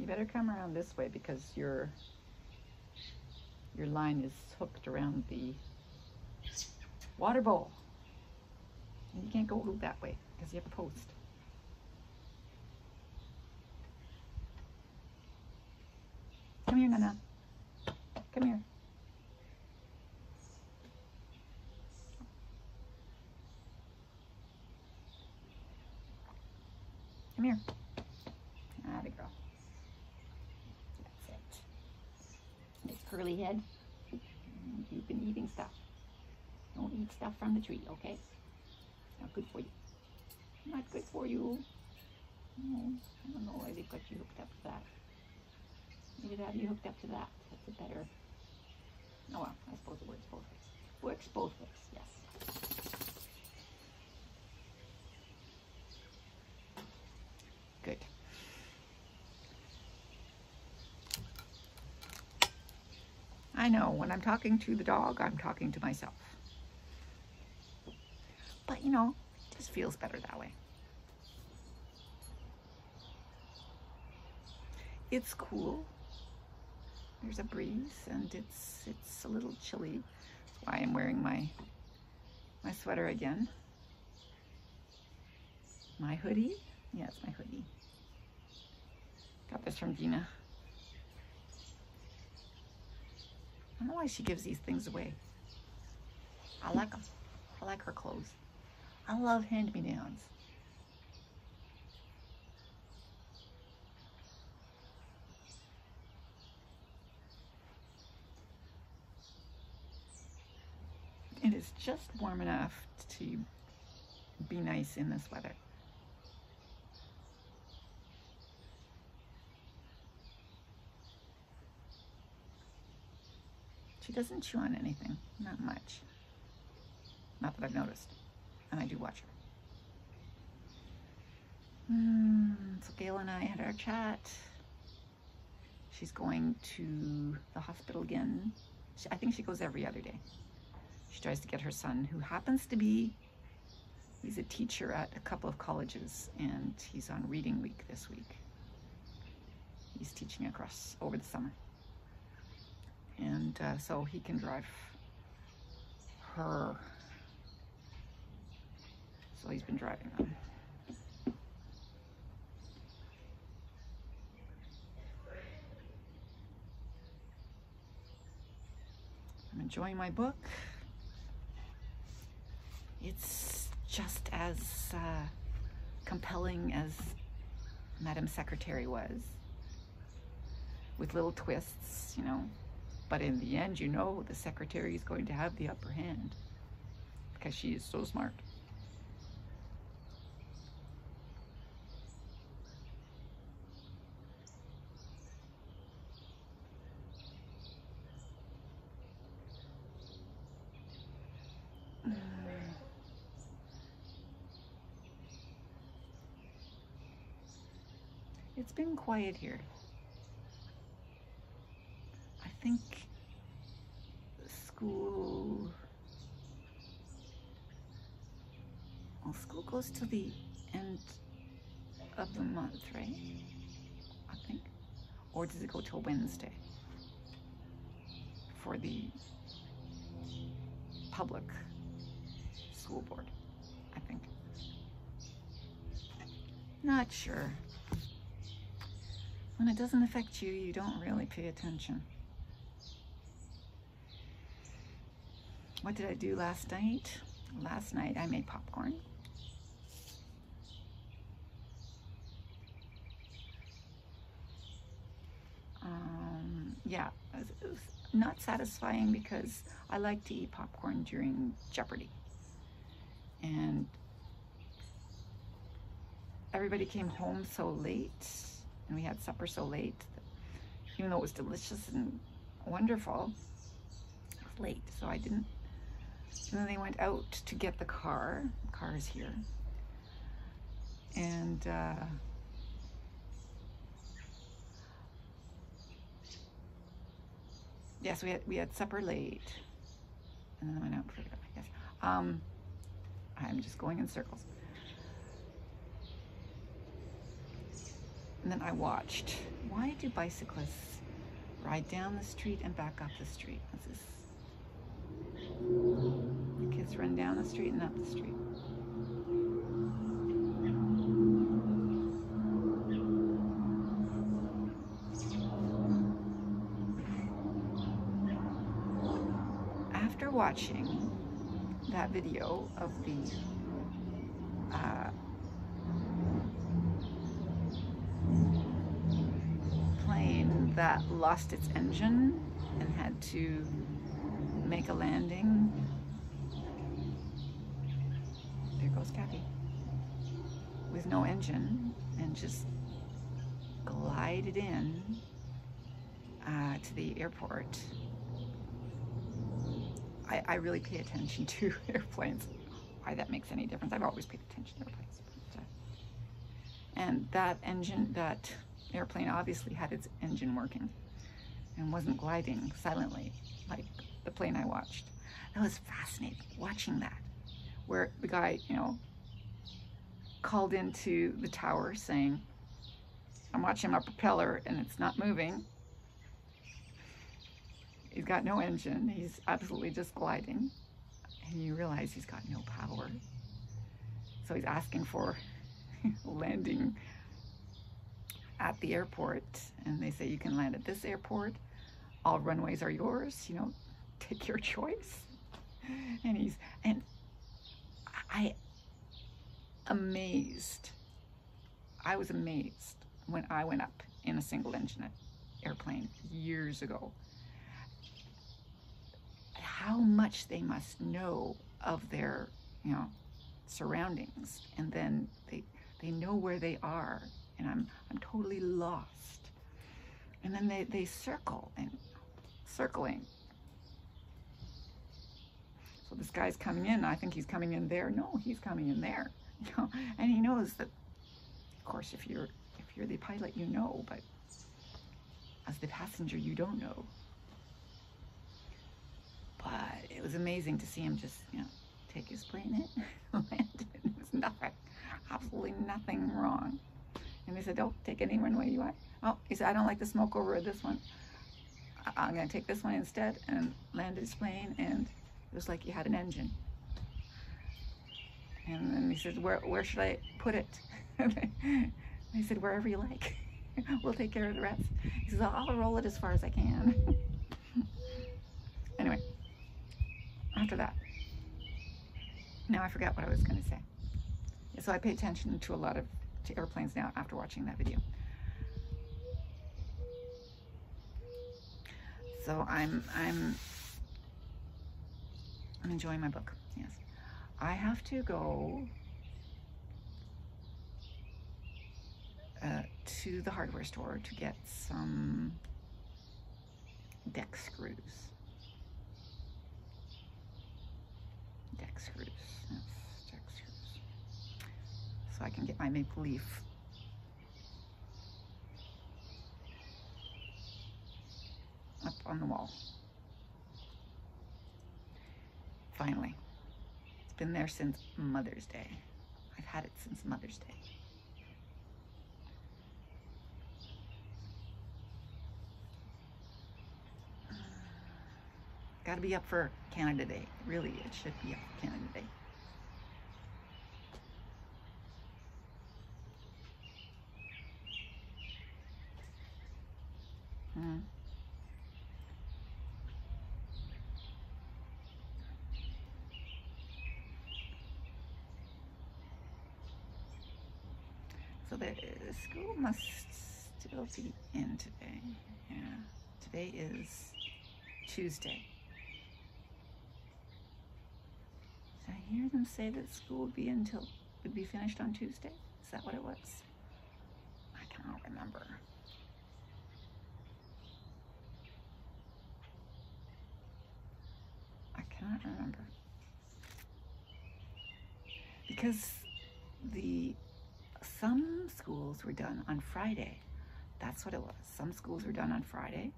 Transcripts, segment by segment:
better come around this way because your line is hooked around the water bowl. And you can't go that way because you have a post. Come here, Nana. Come here. Come here. Ah, the girl. That's it. Nice curly head. You've been eating stuff. Don't eat stuff from the tree, okay? It's not good for you. Not good for you. No, I don't know why they've got you hooked up to that. Maybe they have you hooked up to that. That's a better... Oh well, I suppose it works both ways. Works both ways, yes. Good. I know, when I'm talking to the dog, I'm talking to myself. But you know, it just feels better that way. It's cool. There's a breeze and it's a little chilly. That's why I'm wearing my sweater again. My hoodie. Yeah, it's my hoodie. Got this from Dina. I don't know why she gives these things away. I like them. I like her clothes. I love hand-me-downs. It is just warm enough to be nice in this weather. She doesn't chew on anything, not much. Not that I've noticed, and I do watch her. So Gail and I had our chat. She's going to the hospital again. I think she goes every other day. She tries to get her son, who happens to be, he's a teacher at a couple of colleges, and he's on reading week this week. He's teaching over the summer. And so he can drive her. So he's been driving them. I'm enjoying my book. It's just as compelling as Madam Secretary was, with little twists, you know. But in the end, you know, the secretary is going to have the upper hand because she is so smart. It's been quiet here. I think school goes to the end of the month, right? I think. Or does it go till Wednesday for the public school board, I think. Not sure. When it doesn't affect you, you don't really pay attention. What did I do last night? Last night I made popcorn. Yeah, it was not satisfying because I like to eat popcorn during Jeopardy. And everybody came home so late, and we had supper so late, even though it was delicious and wonderful, it was late, so I didn't. And then they went out to get the car. The car is here. And yes, we had supper late, and then I went out for it, I guess. I'm just going in circles. And then I watched. Why do bicyclists ride down the street and back up the street? What's this? The kids run down the street and up the street. After watching that video of the plane that lost its engine and had to make a landing, there goes Kathy, with no engine, and just glided in to the airport. I really pay attention to airplanes. Why that makes any difference? I've always paid attention to airplanes. But, and that engine, that airplane obviously had its engine working and wasn't gliding silently like the plane I watched. That was fascinating, watching that, where the guy, you know, called into the tower saying, I'm watching my propeller and it's not moving. He's got no engine. He's absolutely just gliding. And you realize he's got no power. So he's asking for landing at the airport. And they say, you can land at this airport. All runways are yours. You know, take your choice. And I was amazed when I went up in a single engine airplane years ago. How much they must know of their, you know, surroundings, and then they know where they are, and I'm totally lost. And then they circle and circling. So this guy's coming in. I think he's coming in there. No, he's coming in there. You know, and he knows that. Of course, if you're the pilot, you know, but as the passenger, you don't know. But it was amazing to see him just, you know, take his plane in, land it. There's nothing, absolutely nothing wrong. And they said, oh, take any runway you want. Oh, he said, I don't like the smoke over this one. I'm going to take this one instead, and landed his plane, and it was like he had an engine. And then he said, where should I put it? They said, wherever you like. We'll take care of the rest. He says, I'll roll it as far as I can. Anyway. After that, now I forgot what I was going to say. So I pay attention to a lot of airplanes now after watching that video. So I'm enjoying my book. Yes, I have to go to the hardware store to get some deck screws. Yes, deck screws. So I can get my maple leaf up on the wall. Finally. It's been there since Mother's Day. I've had it since Mother's Day. Got to be up for Canada Day. Really, it should be up for Canada Day. So the school must still be in today. Yeah, today is Tuesday. Did I hear them say that school would be finished on Tuesday? Is that what it was? I cannot remember. I cannot remember. Because some schools were done on Friday. That's what it was. Some schools were done on Friday.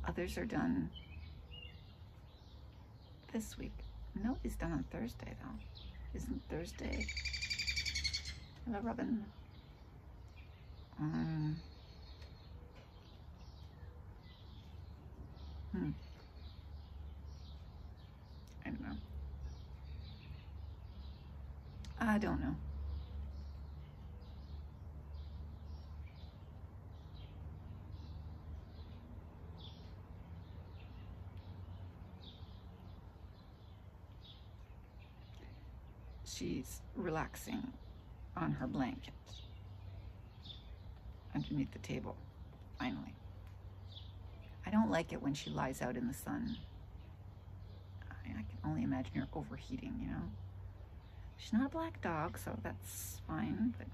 Others are done this week. No, it's done on Thursday though. Isn't Thursday? Hello, Robin. I don't know. I don't know. She's relaxing on her blanket underneath the table, finally. I don't like it when she lies out in the sun. I can only imagine her overheating, you know? She's not a black dog, so that's fine, but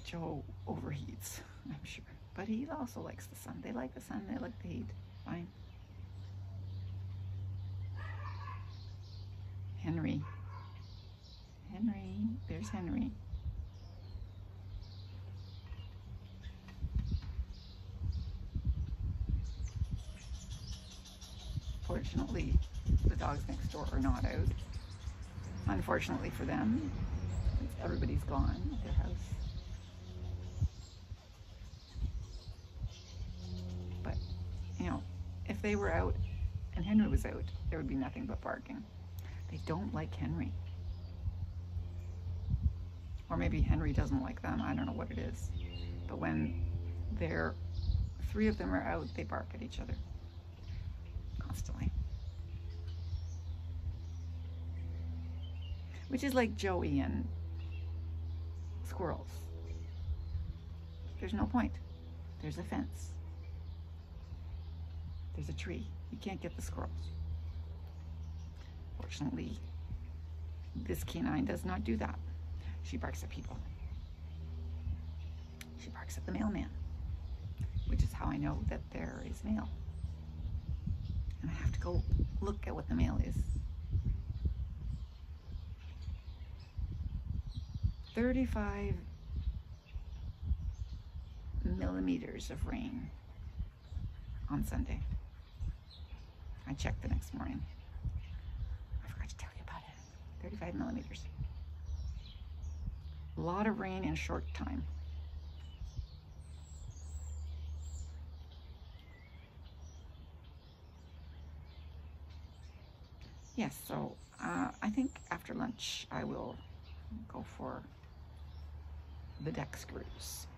Joe overheats, I'm sure. But he also likes the sun. They like the sun, they like the heat. Fine. Henry. Henry. There's Henry. Fortunately, the dogs next door are not out. Unfortunately for them, everybody's gone at their house. But, you know, if they were out and Henry was out, there would be nothing but barking. They don't like Henry. Or maybe Henry doesn't like them. I don't know what it is. But when three of them are out, they bark at each other constantly. Which is like Joey and squirrels. There's no point. There's a fence. There's a tree. You can't get the squirrels. Fortunately, this canine does not do that. She barks at people. She barks at the mailman, which is how I know that there is mail. And I have to go look at what the mail is. 35 millimeters of rain on Sunday. I checked the next morning. I forgot to tell you about it. 35 millimeters. A lot of rain in a short time. Yes, so I think after lunch I will go for the deck screws.